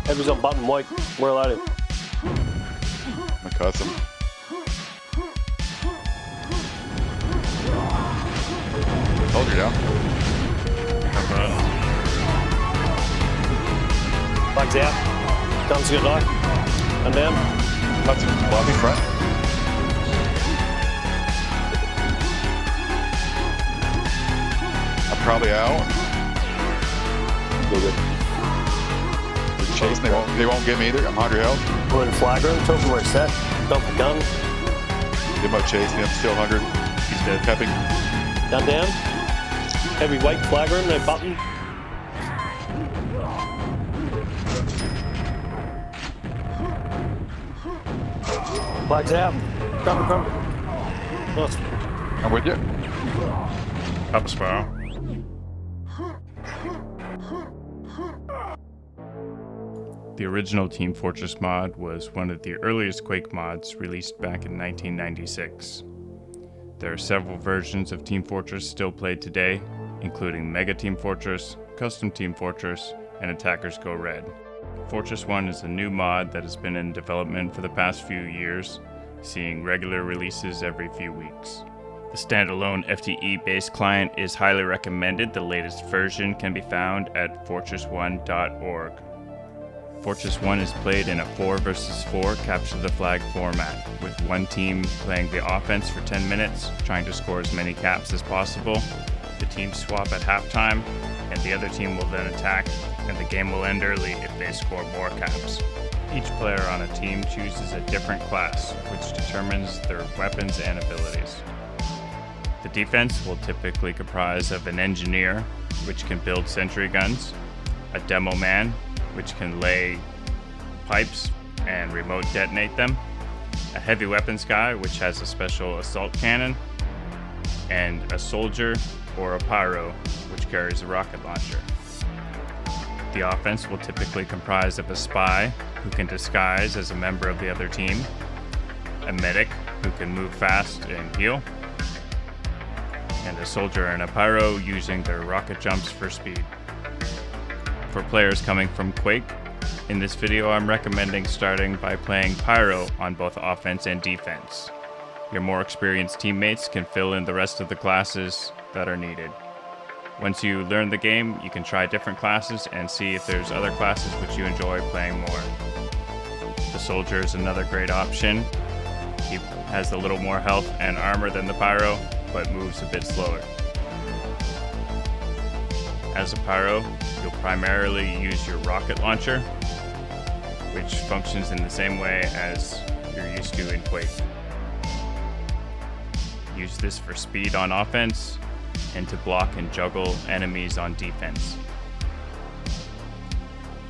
Heavy's on button white. We're loaded. My custom. Soldier down. Flags out. Guns to your right. Gun down. Custom. Lobby front. I'm probably out. Good. Chasing, they won't get me either. I'm 100 health. We're in flag room. Tell them we're set. Dump the gun. Did my chasing him. Still 100. He's dead. Pepping. Gun down. Heavy weight flag room. No button. Flags out. Crumble. Nice. I'm with you. Up a spiral. The original Team Fortress mod was one of the earliest Quake mods released back in 1996. There are several versions of Team Fortress still played today, including Mega Team Fortress, Custom Team Fortress, and Attackers Go Red. FortressOne is a new mod that has been in development for the past few years, seeing regular releases every few weeks. The standalone FTE-based client is highly recommended. The latest version can be found at FortressOne.org. FortressOne is played in a 4 versus 4 capture the flag format, with one team playing the offense for 10 minutes, trying to score as many caps as possible. The teams swap at halftime, and the other team will then attack, and the game will end early if they score more caps. Each player on a team chooses a different class, which determines their weapons and abilities. The defense will typically comprise of an engineer, which can build sentry guns, a demo man, which can lay pipes and remote detonate them, a heavy weapons guy, which has a special assault cannon, and a soldier or a pyro, which carries a rocket launcher. The offense will typically comprise of a spy, who can disguise as a member of the other team, a medic, who can move fast and heal, and a soldier and a pyro using their rocket jumps for speed. For players coming from Quake, in this video I'm recommending starting by playing Pyro on both offense and defense. Your more experienced teammates can fill in the rest of the classes that are needed. Once you learn the game, you can try different classes and see if there's other classes which you enjoy playing more. The soldier is another great option. He has a little more health and armor than the Pyro, but moves a bit slower. As a Pyro, you'll primarily use your rocket launcher, which functions in the same way as you're used to in Quake. Use this for speed on offense and to block and juggle enemies on defense.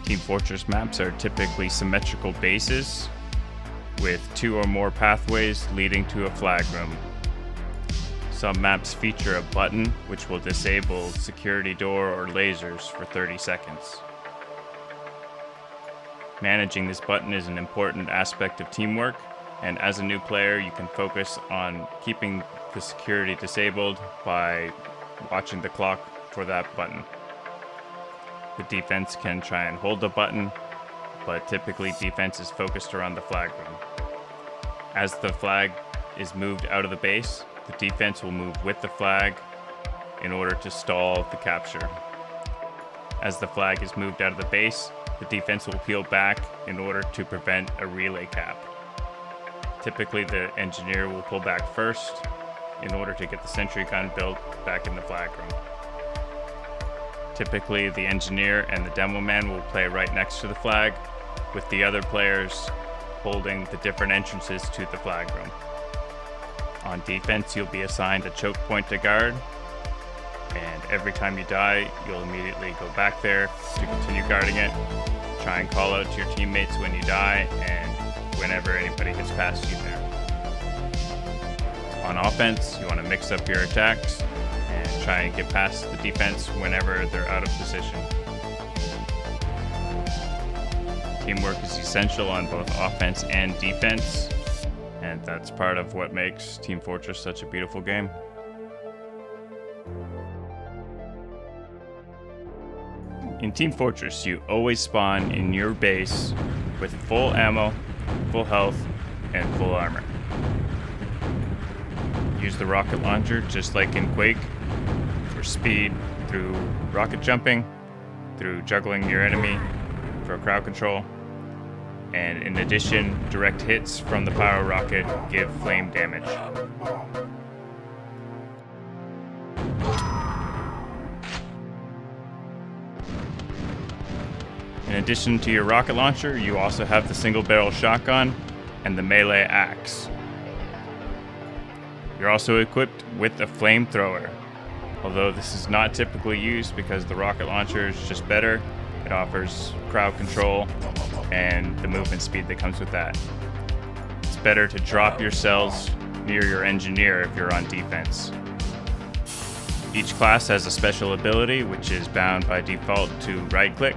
Team Fortress maps are typically symmetrical bases with 2 or more pathways leading to a flag room. Some maps feature a button which will disable security door or lasers for 30 seconds. Managing this button is an important aspect of teamwork, and as a new player you can focus on keeping the security disabled by watching the clock for that button. The defense can try and hold the button, but typically defense is focused around the flag room. As the flag is moved out of the base, the defense will move with the flag in order to stall the capture. As the flag is moved out of the base, the defense will peel back in order to prevent a relay cap. Typically, the engineer will pull back first in order to get the sentry gun built back in the flag room. Typically, the engineer and the demo man will play right next to the flag, with the other players holding the different entrances to the flag room. On defense, you'll be assigned a choke point to guard, and every time you die, you'll immediately go back there to continue guarding it. Try and call out to your teammates when you die, and whenever anybody gets past you there. On offense, you want to mix up your attacks and try and get past the defense whenever they're out of position. Teamwork is essential on both offense and defense, and that's part of what makes Team Fortress such a beautiful game. In Team Fortress, you always spawn in your base with full ammo, full health, and full armor. Use the rocket launcher just like in Quake for speed through rocket jumping, through juggling your enemy for crowd control, and in addition, direct hits from the pyro rocket give flame damage. In addition to your rocket launcher, you also have the single barrel shotgun and the melee axe. You're also equipped with a flamethrower. Although this is not typically used because the rocket launcher is just better, it offers crowd control and the movement speed that comes with that. It's better to drop your cells near your engineer if you're on defense. Each class has a special ability which is bound by default to right click.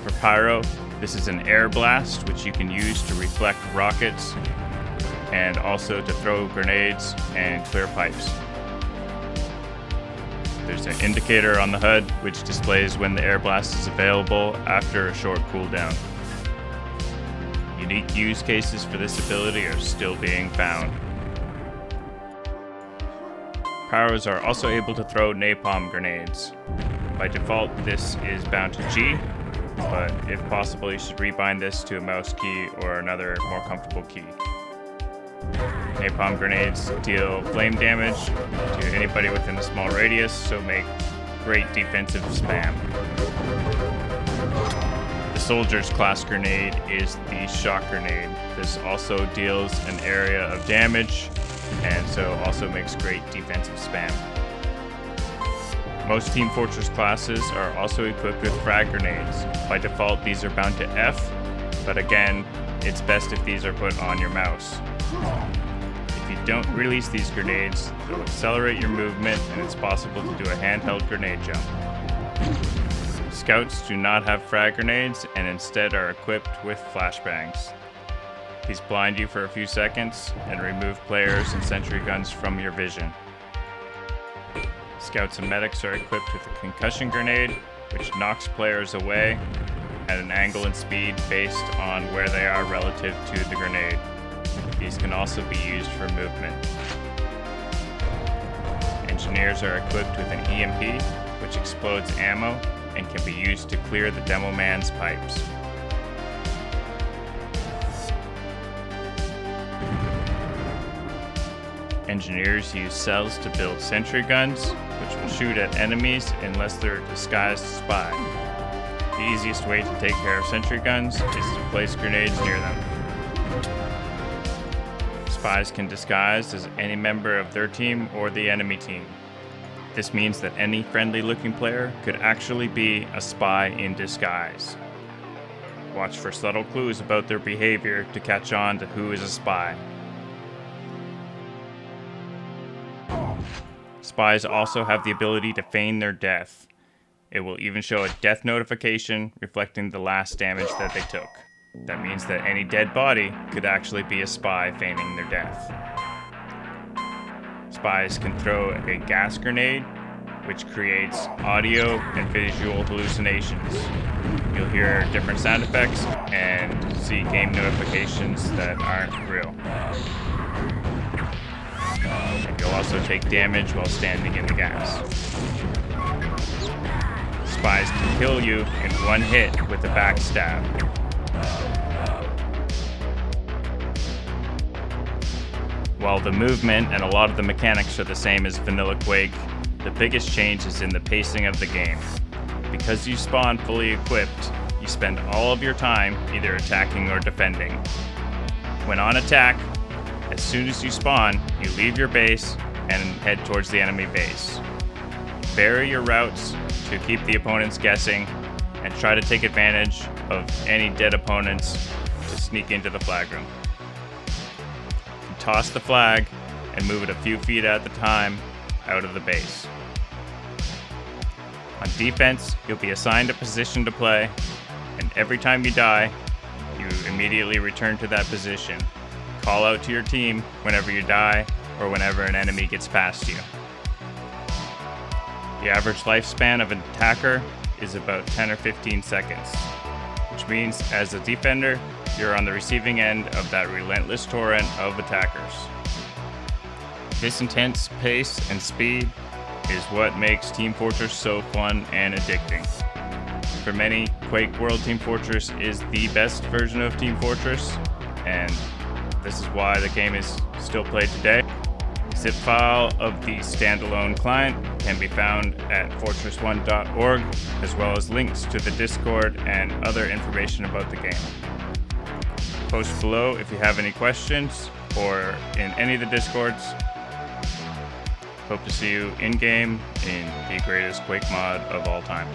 For Pyro, this is an air blast which you can use to reflect rockets and also to throw grenades and clear pipes. There's an indicator on the HUD which displays when the air blast is available after a short cooldown. Unique use cases for this ability are still being found. Pyros are also able to throw napalm grenades. By default, this is bound to G, but if possible, you should rebind this to a mouse key or another more comfortable key. Napalm grenades deal flame damage to anybody within a small radius, so make great defensive spam. The Soldier's class grenade is the shock grenade. This also deals an area of damage, and so also makes great defensive spam. Most Team Fortress classes are also equipped with frag grenades. By default, these are bound to F, but again, it's best if these are put on your mouse. If you don't release these grenades, they'll accelerate your movement and it's possible to do a handheld grenade jump. Scouts do not have frag grenades and instead are equipped with flashbangs. These blind you for a few seconds and remove players and sentry guns from your vision. Scouts and medics are equipped with a concussion grenade, which knocks players away at an angle and speed based on where they are relative to the grenade. These can also be used for movement. Engineers are equipped with an EMP, which explodes ammo and can be used to clear the demo man's pipes. Engineers use cells to build sentry guns, which will shoot at enemies unless they're disguised as spy. The easiest way to take care of sentry guns is to place grenades near them. Spies can disguise as any member of their team or the enemy team. This means that any friendly-looking player could actually be a spy in disguise. Watch for subtle clues about their behavior to catch on to who is a spy. Spies also have the ability to feign their death. It will even show a death notification reflecting the last damage that they took. That means that any dead body could actually be a spy feigning their death. Spies can throw a gas grenade, which creates audio and visual hallucinations. You'll hear different sound effects and see game notifications that aren't real. And you'll also take damage while standing in the gas. Spies can kill you in one hit with a backstab. While the movement and a lot of the mechanics are the same as vanilla Quake, the biggest change is in the pacing of the game. Because you spawn fully equipped, you spend all of your time either attacking or defending. When on attack, as soon as you spawn, you leave your base and head towards the enemy base. Vary your routes to keep the opponents guessing and try to take advantage of any dead opponents to sneak into the flag room. Toss the flag and move it a few feet at a time out of the base. On defense, you'll be assigned a position to play, and every time you die, immediately return to that position. Call out to your team whenever you die or whenever an enemy gets past you. The average lifespan of an attacker is about 10 or 15 seconds, which means as a defender, you're on the receiving end of that relentless torrent of attackers. This intense pace and speed is what makes Team Fortress so fun and addicting. For many, QuakeWorld Team Fortress is the best version of Team Fortress, and this is why the game is still played today. Zip file of the standalone client can be found at FortressOne.org, as well as links to the Discord and other information about the game. Post below if you have any questions or in any of the Discords. Hope to see you in-game in the greatest Quake mod of all time.